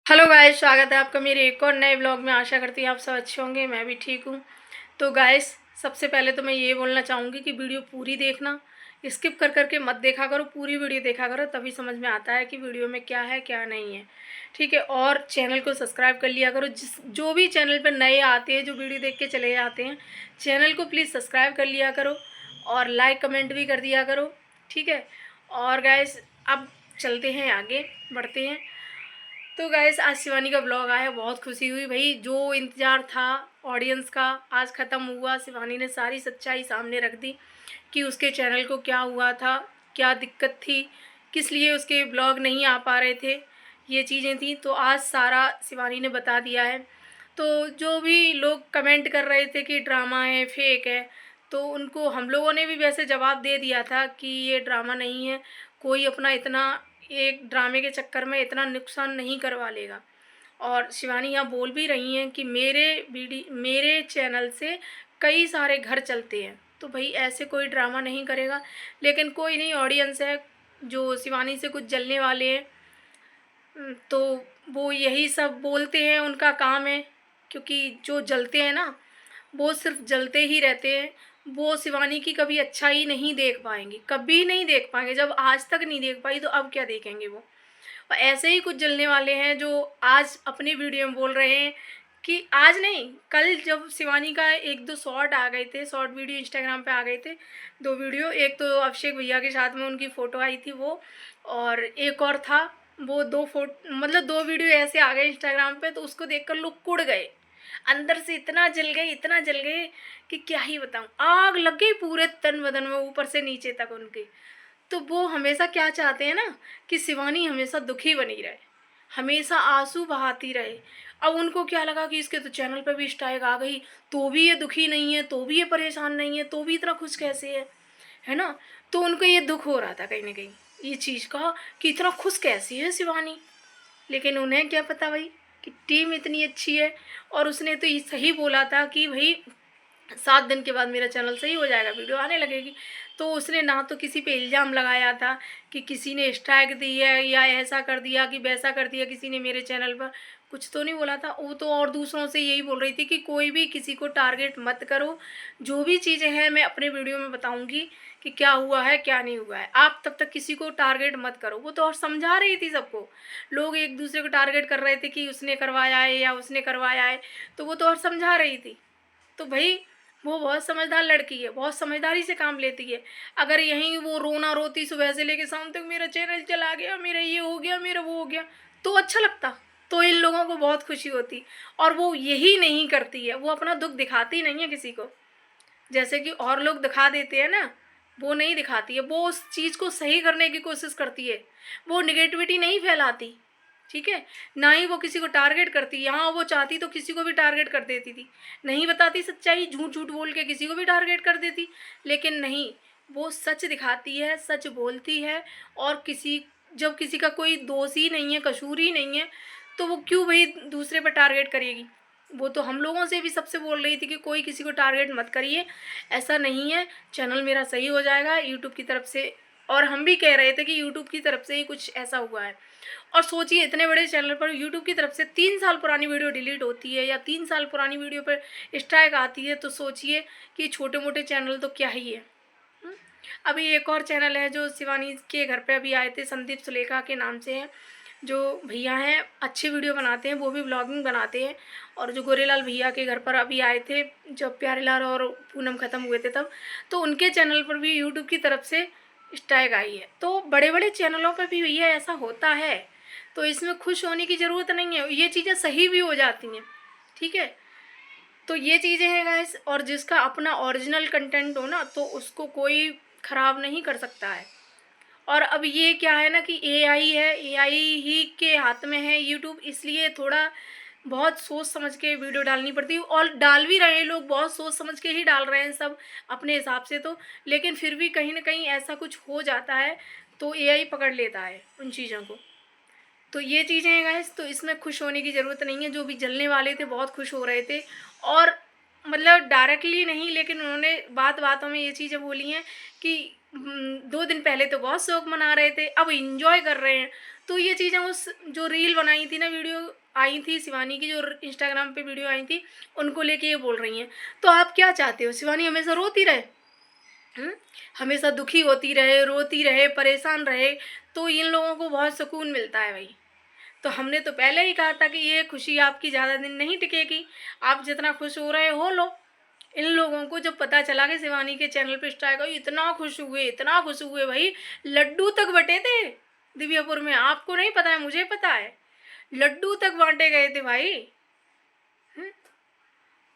Hello guys, स्वागत है आपका मेरे एक और नए ब्लॉग में। आशा करती हूँ आप सब अच्छे होंगे, मैं भी ठीक हूँ। तो गाइस, सबसे पहले तो मैं ये बोलना चाहूँगी कि वीडियो पूरी देखना, स्किप कर करके मत देखा करो, पूरी वीडियो देखा करो, तभी समझ में आता है कि वीडियो में क्या है क्या नहीं है। ठीक है। और चैनल को सब्सक्राइब कर लिया करो। जो भी चैनल पर नए आते हैं, जो वीडियो देख के चले जाते हैं, चैनल को प्लीज़ सब्सक्राइब कर लिया करो और लाइक कमेंट भी कर दिया करो। ठीक है। और गाइस, अब चलते हैं आगे, बढ़ते हैं। तो गाइस, आज शिवानी का ब्लॉग आया, बहुत खुशी हुई भाई। जो इंतज़ार था ऑडियंस का आज ख़त्म हुआ। शिवानी ने सारी सच्चाई सामने रख दी कि उसके चैनल को क्या हुआ था, क्या दिक्कत थी, किस लिए उसके ब्लॉग नहीं आ पा रहे थे, ये चीज़ें थी। तो आज सारा शिवानी ने बता दिया है। तो जो भी लोग कमेंट कर रहे थे कि ड्रामा है, फेक है, तो उनको हम लोगों ने भी वैसे जवाब दे दिया था कि ये ड्रामा नहीं है। कोई अपना इतना एक ड्रामे के चक्कर में इतना नुकसान नहीं करवा लेगा। और शिवानी यहाँ बोल भी रही हैं कि मेरे चैनल से कई सारे घर चलते हैं। तो भाई ऐसे कोई ड्रामा नहीं करेगा। लेकिन कोई नहीं, ऑडियंस है जो शिवानी से कुछ जलने वाले हैं। तो वो यही सब बोलते हैं, उनका काम है। क्योंकि जो जलते हैं ना, वो सिर्फ जलते ही रहते हैं। वो शिवानी की कभी अच्छाई नहीं देख पाएंगे, कभी नहीं देख पाएंगे। जब आज तक नहीं देख पाई तो अब क्या देखेंगे वो। और ऐसे ही कुछ जलने वाले हैं जो आज अपनी वीडियो में बोल रहे हैं कि आज नहीं, कल जब शिवानी का एक दो शॉर्ट आ गए थे, शॉर्ट वीडियो इंस्टाग्राम पे आ गए थे, दो वीडियो। एक तो अभिषेक भैया के साथ में उनकी फ़ोटो आई थी वो, और एक और था वो। दो फोटो मतलब दो वीडियो ऐसे आ गए इंस्टाग्राम पे, तो उसको देखकर लोग कुड़ गए, अंदर से इतना जल गए, इतना जल गए कि क्या ही बताऊं। आग लग गई पूरे तन बदन में, ऊपर से नीचे तक उनके। तो वो हमेशा क्या चाहते हैं ना, कि शिवानी हमेशा दुखी बनी रहे, हमेशा आंसू बहाती रहे। अब उनको क्या लगा कि इसके तो चैनल पर भी स्ट्राइक आ गई, तो भी ये दुखी नहीं है, तो भी ये परेशान नहीं है, तो भी इतना खुश कैसे है ना। तो उनको ये दुख हो रहा था कहीं ना कहीं, ये चीज़ का, कि इतना खुश कैसी है शिवानी। लेकिन उन्हें क्या पता भाई कि टीम इतनी अच्छी है। और उसने तो ये सही बोला था कि भाई 7 दिन के बाद मेरा चैनल सही हो जाएगा, वीडियो आने लगेगी। तो उसने ना तो किसी पे इल्ज़ाम लगाया था कि किसी ने स्ट्राइक दी है या ऐसा कर दिया कि वैसा कर दिया किसी ने मेरे चैनल पर, कुछ तो नहीं बोला था वो तो। और दूसरों से यही बोल रही थी कि कोई भी किसी को टारगेट मत करो, जो भी चीज़ें हैं मैं अपने वीडियो में बताऊंगी कि क्या हुआ है क्या नहीं हुआ है, आप तब तक किसी को टारगेट मत करो। वो तो और समझा रही थी सबको। लोग एक दूसरे को टारगेट कर रहे थे कि उसने करवाया है या उसने करवाया है, तो वो तो और समझा रही थी। तो भाई, वो बहुत समझदार लड़की है, बहुत समझदारी से काम लेती है। अगर यहीं वो रोना रोती सुबह से लेके शाम तक, मेरा चैनल चला गया, मेरा ये हो गया, मेरा वो हो गया, तो अच्छा लगता, तो इन लोगों को बहुत खुशी होती। और वो यही नहीं करती है, वो अपना दुख दिखाती नहीं है किसी को, जैसे कि और लोग दिखा देते हैं ना। वो नहीं दिखाती है, वो उस चीज़ को सही करने की कोशिश करती है। वो निगेटिविटी नहीं फैलाती। ठीक है। ना ही वो किसी को टारगेट करती। यहाँ वो चाहती तो किसी को भी टारगेट कर देती थी, नहीं बताती सच्चाई, झूठ झूठ बोल के किसी को भी टारगेट कर देती। लेकिन नहीं, वो सच दिखाती है, सच बोलती है। और जब किसी का कोई दोष ही नहीं है, कसूर ही नहीं है, तो वो क्यों भाई दूसरे पर टारगेट करेगी। वो तो हम लोगों से भी सबसे बोल रही थी कि कोई किसी को टारगेट मत करिए, ऐसा नहीं है, चैनल मेरा सही हो जाएगा यूट्यूब की तरफ से। और हम भी कह रहे थे कि यूट्यूब की तरफ से ही कुछ ऐसा हुआ है। और सोचिए, इतने बड़े चैनल पर यूट्यूब की तरफ से 3 साल पुरानी वीडियो डिलीट होती है, या 3 साल पुरानी वीडियो पर स्ट्राइक आती है, तो सोचिए कि छोटे मोटे चैनल तो क्या ही है। हम्म? अभी एक और चैनल है जो शिवानी के घर पे अभी आए थे, संदीप सुलेखा के नाम से है। जो भैया हैं, अच्छी वीडियो बनाते हैं, वो भी ब्लॉगिंग बनाते हैं। और जो गोरेलाल भैया के घर पर अभी आए थे, जब प्यारेलाल और पूनम ख़त्म हुए थे तब, तो उनके चैनल पर भी यूट्यूब की तरफ से स्ट्राइक आई है। तो बड़े बड़े चैनलों पर भी भैया ऐसा होता है, तो इसमें खुश होने की ज़रूरत नहीं है, ये चीज़ें सही भी हो जाती हैं। ठीक है। तो ये चीज़ें हैं गाइस। और जिसका अपना ओरिजिनल कंटेंट हो ना, तो उसको कोई ख़राब नहीं कर सकता है। और अब ये क्या है ना कि एआई है, एआई ही के हाथ में है यूट्यूब, इसलिए थोड़ा बहुत सोच समझ के वीडियो डालनी पड़ती है। और डाल भी रहे हैं लोग, बहुत सोच समझ के ही डाल रहे हैं सब अपने हिसाब से तो। लेकिन फिर भी कहीं ना कहीं ऐसा कुछ हो जाता है, तो एआई पकड़ लेता है उन चीज़ों को। तो ये चीज़ें हैं गाइस। तो इसमें खुश होने की ज़रूरत नहीं है। जो भी जलने वाले थे बहुत खुश हो रहे थे। और मतलब डायरेक्टली नहीं, लेकिन उन्होंने बात बातों में ये चीज़ें बोली हैं कि 2 दिन पहले तो बहुत शौक मना रहे थे, अब एंजॉय कर रहे हैं। तो ये चीज़ें उस जो रील बनाई थी ना, वीडियो आई थी शिवानी की, जो इंस्टाग्राम पे वीडियो आई थी, उनको लेके ये बोल रही हैं। तो आप क्या चाहते हो, शिवानी हमेशा रोती रहे? हुँ? हमेशा दुखी होती रहे, रोती रहे, परेशान रहे, तो इन लोगों को बहुत सुकून मिलता है भई। तो हमने तो पहले ही कहा था कि ये खुशी आपकी ज़्यादा दिन नहीं टिकेगी, आप जितना खुश हो लो। इन लोगों को जब पता चला कि शिवानी के चैनल पे स्ट्राइक आई, इतना खुश हुए भाई, लड्डू तक बँटे थे दिव्यापुर में। आपको नहीं पता है, मुझे पता है। लड्डू तक बाँटे गए थे भाई। हुँ?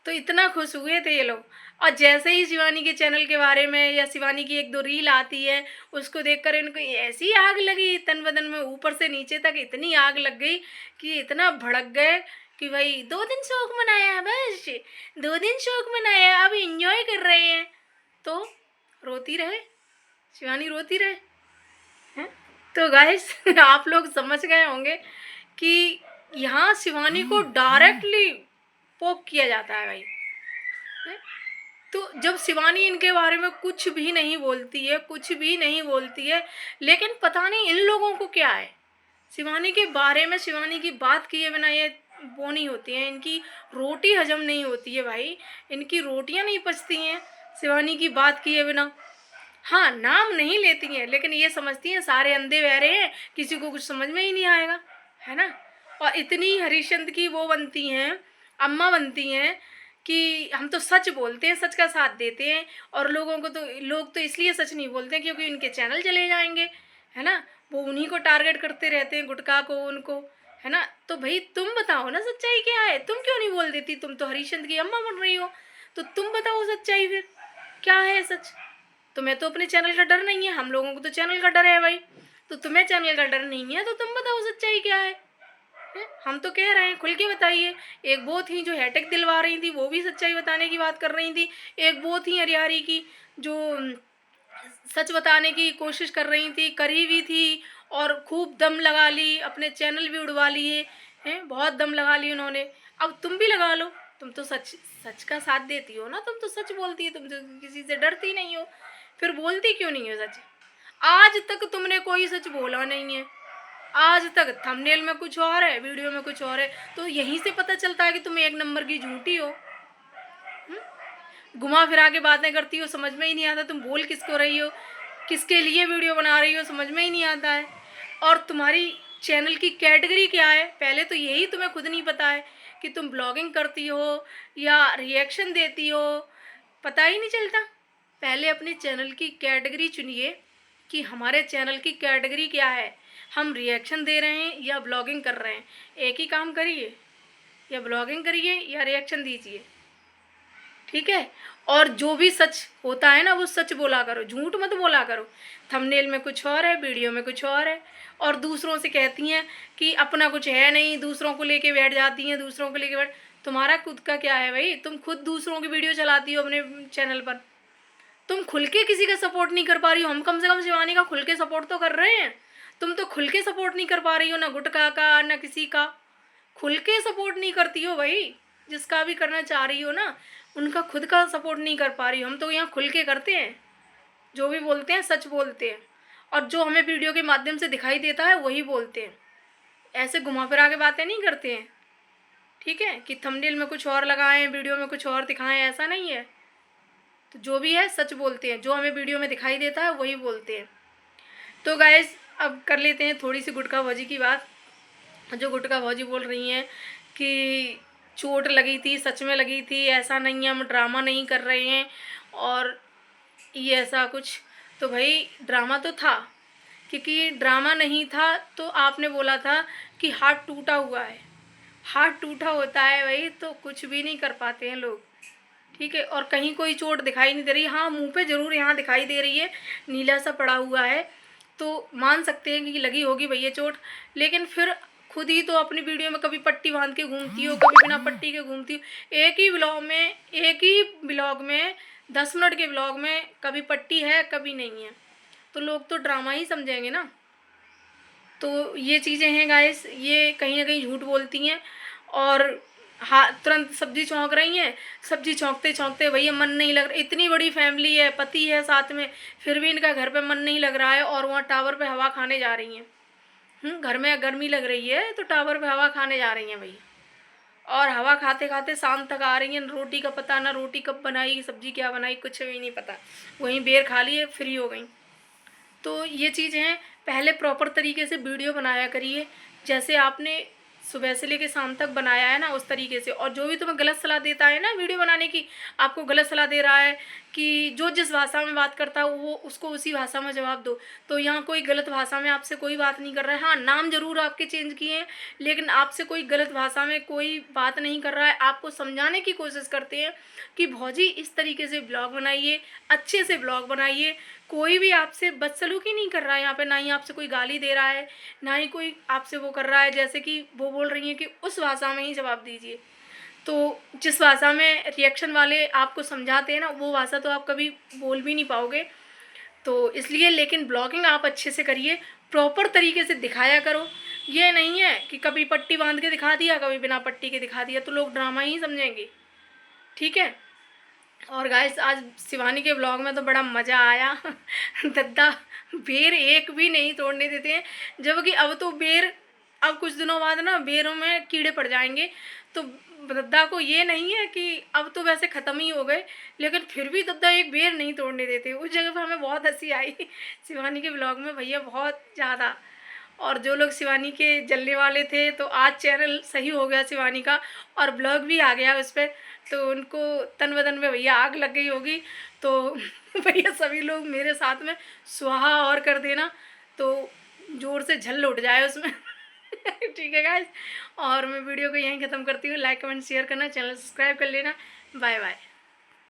तो इतना खुश हुए थे ये लोग। और जैसे ही शिवानी के चैनल के बारे में या शिवानी की 1-2 रील आती है, उसको देखकर इनको ऐसी आग लगी तन बदन में, ऊपर से नीचे तक इतनी आग लग गई कि इतना भड़क गए कि भाई 2 दिन शौक मनाया, बस 2 दिन शौक मनाया, अब एंजॉय कर रहे हैं। तो रोती रहे, शिवानी रोती रहे हैं। तो गाइस आप लोग समझ गए होंगे कि यहाँ शिवानी को डायरेक्टली पोक किया जाता है भाई। तो जब शिवानी इनके बारे में कुछ भी नहीं बोलती है, कुछ भी नहीं बोलती है, लेकिन पता नहीं इन लोगों को क्या है, शिवानी के बारे में, शिवानी की बात किए बिना ये वो नहीं होती हैं, इनकी रोटी हजम नहीं होती है भाई, इनकी रोटियां नहीं पचती हैं शिवानी की बात किए बिना। हाँ, नाम नहीं लेती हैं, लेकिन ये समझती हैं सारे अंधे बहरे हैं, किसी को कुछ समझ में ही नहीं आएगा, है ना। और इतनी हरिश्चंद्र की वो बनती हैं, अम्मा बनती हैं कि हम तो सच बोलते हैं, सच का साथ देते हैं, और लोग तो इसलिए सच नहीं बोलते हैं क्योंकि उनके चैनल चले जाएंगे, है ना। वो उन्हीं को टारगेट करते रहते हैं, गुटखा को, उनको, है ना। तो भाई तुम बताओ ना सच्चाई क्या है, तुम क्यों नहीं बोल देती, तुम तो हरिश्चंद्र की अम्मा बन रही हो, तो तुम बताओ सच्चाई फिर क्या है सच। तुम्हें तो अपने चैनल का डर नहीं है, हम लोगों को तो चैनल का डर है भाई। तो तुम्हें चैनल का डर नहीं है तो तुम बताओ सच्चाई क्या है? हम तो कह रहे हैं खुल के बताइए। एक वो थी जो हैटक दिलवा रही थी, वो भी सच्चाई बताने की बात कर रही थी। एक वो थी हरियारी की जो सच बताने की कोशिश कर रही थी, करी भी थी, और खूब दम लगा ली, अपने चैनल भी उड़वा लिए हैं, बहुत दम लगा ली उन्होंने। अब तुम भी लगा लो, तुम तो सच सच का साथ देती हो ना, तुम तो सच बोलती है, तुम तो किसी से डरती नहीं हो, फिर बोलती क्यों नहीं हो सच? आज तक तुमने कोई सच बोला नहीं है, आज तक। थंबनेल में कुछ और है, वीडियो में कुछ और है, तो यहीं से पता चलता है कि तुम एक नंबर की झूठी हो। घुमा फिरा के बातें करती हो, समझ में ही नहीं आता तुम बोल किसको रही हो, किसके लिए वीडियो बना रही हो, समझ में ही नहीं आता है। और तुम्हारी चैनल की कैटेगरी क्या है, पहले तो यही तुम्हें खुद नहीं पता है कि तुम ब्लॉगिंग करती हो या रिएक्शन देती हो, पता ही नहीं चलता। पहले अपने चैनल की कैटेगरी चुनिए कि हमारे चैनल की कैटेगरी क्या है, हम रिएक्शन दे रहे हैं या ब्लॉगिंग कर रहे हैं। एक ही काम करिए, या ब्लॉगिंग करिए या रिएक्शन दीजिए, ठीक है। और जो भी सच होता है ना, वो सच बोला करो, झूठ मत बोला करो। थंबनेल में कुछ और है, वीडियो में कुछ और है, और दूसरों से कहती हैं कि अपना कुछ है नहीं, दूसरों को लेके बैठ जाती हैं, दूसरों को लेके बैठ। तुम्हारा खुद का क्या है भाई, तुम खुद दूसरों की वीडियो चलाती हो अपने चैनल पर, तुम खुल के किसी का सपोर्ट नहीं कर पा रही हो। हम कम से कम शिवानी का खुल के सपोर्ट तो कर रहे हैं, तुम तो खुल के सपोर्ट नहीं कर पा रही हो, ना गुटखा का ना किसी का, खुल के सपोर्ट नहीं करती हो भाई। जिसका भी करना चाह रही हो ना, उनका खुद का सपोर्ट नहीं कर पा रही हो। हम तो यहाँ खुल के करते हैं, जो भी बोलते हैं सच बोलते हैं, और जो हमें वीडियो के माध्यम से दिखाई देता है वही बोलते हैं, ऐसे घुमा फिरा के बातें नहीं करते हैं, ठीक है। कि थंबनेल में कुछ और लगाएं, वीडियो में कुछ और दिखाएं, ऐसा नहीं है। तो जो भी है सच बोलते हैं, जो हमें वीडियो में दिखाई देता है वही बोलते हैं। तो गाइस अब कर लेते हैं थोड़ी सी गुटखा भौजी की बात। जो गुटखा भौजी बोल रही हैं कि चोट लगी थी, सच में लगी थी, ऐसा नहीं है, हम ड्रामा नहीं कर रहे हैं, और ये ऐसा कुछ। तो भाई ड्रामा तो था, क्योंकि ड्रामा नहीं था तो आपने बोला था कि हाथ टूटा हुआ है, हाथ टूटा होता है भाई तो कुछ भी नहीं कर पाते हैं लोग, ठीक है। और कहीं कोई चोट दिखाई नहीं दे रही, हाँ मुंह पे ज़रूर यहाँ दिखाई दे रही है, नीला सा पड़ा हुआ है, तो मान सकते हैं कि लगी होगी भैया चोट। लेकिन फिर खुद ही तो अपनी वीडियो में कभी पट्टी बांध के घूमती हो, कभी बिना पट्टी के घूमती हो। एक ही ब्लॉग में 10 मिनट के ब्लॉग में कभी पट्टी है कभी नहीं है, तो लोग तो ड्रामा ही समझेंगे ना। तो ये चीज़ें हैं गाइस, ये कहीं ना कहीं झूठ बोलती हैं, और हाँ, तुरंत सब्जी छौंक रही हैं, सब्जी छौंकते छौंकते भैया मन नहीं लग रहा, इतनी बड़ी फैमिली है, पति है साथ में, फिर भी इनका घर पे मन नहीं लग रहा है और वहाँ टावर पे हवा खाने जा रही हैं। घर में गर्मी लग रही है तो टावर पे हवा खाने जा रही हैं भैया, और हवा खाते खाते शाम तक आ रही हैं। रोटी का पता ना, रोटी कब बनाई, सब्जी क्या बनाई, कुछ भी नहीं पता। वहीं बेर खा लिए, फ्री हो गई। तो ये चीज़ है, पहले प्रॉपर तरीके से वीडियो बनाया करिए, जैसे आपने सुबह से लेके शाम तक बनाया है ना उस तरीके से। और जो भी तुम्हें गलत सलाह देता है ना वीडियो बनाने की, आपको गलत सलाह दे रहा है कि जो जिस भाषा में बात करता है वो उसको उसी भाषा में जवाब दो। तो यहाँ कोई गलत भाषा में आपसे कोई बात नहीं कर रहा है। हाँ, नाम जरूर आपके चेंज किए हैं, लेकिन आपसे कोई गलत भाषा में कोई बात नहीं कर रहा है। आपको समझाने की कोशिश करते हैं कि भौजी इस तरीके से ब्लॉग बनाइए, अच्छे से ब्लॉग बनाइए। कोई भी आपसे बदसलूकी नहीं कर रहा है यहाँ पे, ना ही आपसे कोई गाली दे रहा है, ना ही कोई आपसे वो कर रहा है जैसे कि वो बोल रही हैं कि उस भाषा में ही जवाब दीजिए। तो जिस भाषा में रिएक्शन वाले आपको समझाते हैं ना, वो भाषा तो आप कभी बोल भी नहीं पाओगे। तो इसलिए लेकिन ब्लॉगिंग आप अच्छे से करिए, प्रॉपर तरीके से दिखाया करो। ये नहीं है कि कभी पट्टी बांध के दिखा दिया, कभी बिना पट्टी के दिखा दिया, तो लोग ड्रामा ही समझेंगे। ठीक है। और गाइस आज शिवानी के ब्लॉग में तो बड़ा मज़ा आया। दद्दा बेर एक भी नहीं तोड़ने देते हैं, जबकि अब तो बेर, अब कुछ दिनों बाद ना बेरों में कीड़े पड़ जाएंगे। तो दद्दा को ये नहीं है कि अब तो वैसे ख़त्म ही हो गए, लेकिन फिर भी दद्दा एक बेर नहीं तोड़ने देते। उस जगह पर हमें बहुत हंसी आई शिवानी के ब्लॉग में भैया, बहुत ज़्यादा। और जो लोग शिवानी के जलने वाले थे, तो आज चैनल सही हो गया शिवानी का, और ब्लॉग भी आ गया उस पर, तो उनको तन बदन में भैया आग लग गई होगी। तो भैया सभी लोग मेरे साथ में सुहा और कर देना, तो ज़ोर से झल उठ जाए उसमें। ठीक है गाइस, और मैं वीडियो को यहीं ख़त्म करती हूँ। लाइक कमेंट शेयर करना, चैनल सब्सक्राइब कर लेना। Bye bye.